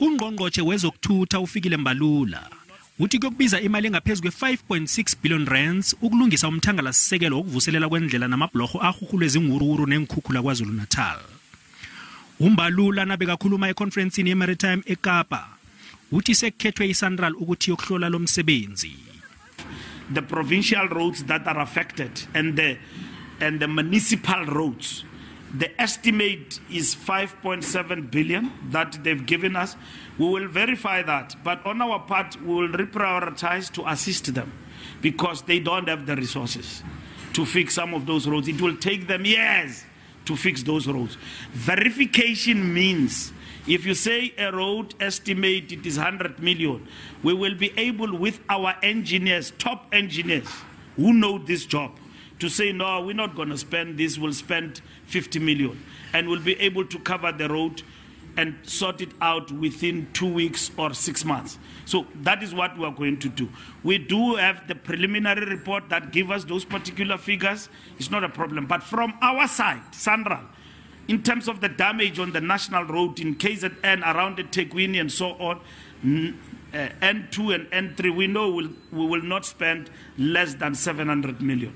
Ungqongqotjhe wezokuthutha ufikile Mbalula uthi kuyokubiza imali engaphezulu kwe-5.6 billion rands ukulungisa umthangalasisekelo wokuvuselela kwendlela namabhlorho ahuhulwe zinguruuru nenkhukhula KwaZulu-Natal. Umbalula nabeka khuluma econferencini ye-Maritime eKapa uthi sekukhethwe iSANRAL ukuthi yokuhlola lo msebenzi. The provincial roads that are affected and the municipal roads, the estimate is 5.7 billion that they've given us. We will verify that, but on our part, we will reprioritize to assist them because they don't have the resources to fix some of those roads. It will take them years to fix those roads. Verification means if you say a road estimate it is 100 million, we will be able with our engineers, top engineers who know this job, to say, no, we're not going to spend this, we'll spend 50 million. And we'll be able to cover the road and sort it out within 2 weeks or 6 months. So that is what we are going to do. We do have the preliminary report that gives us those particular figures. It's not a problem. But from our side, SANRAL, in terms of the damage on the national road in KZN, around the Tekwini and so on, N2 and N3, we know we will not spend less than 700 million.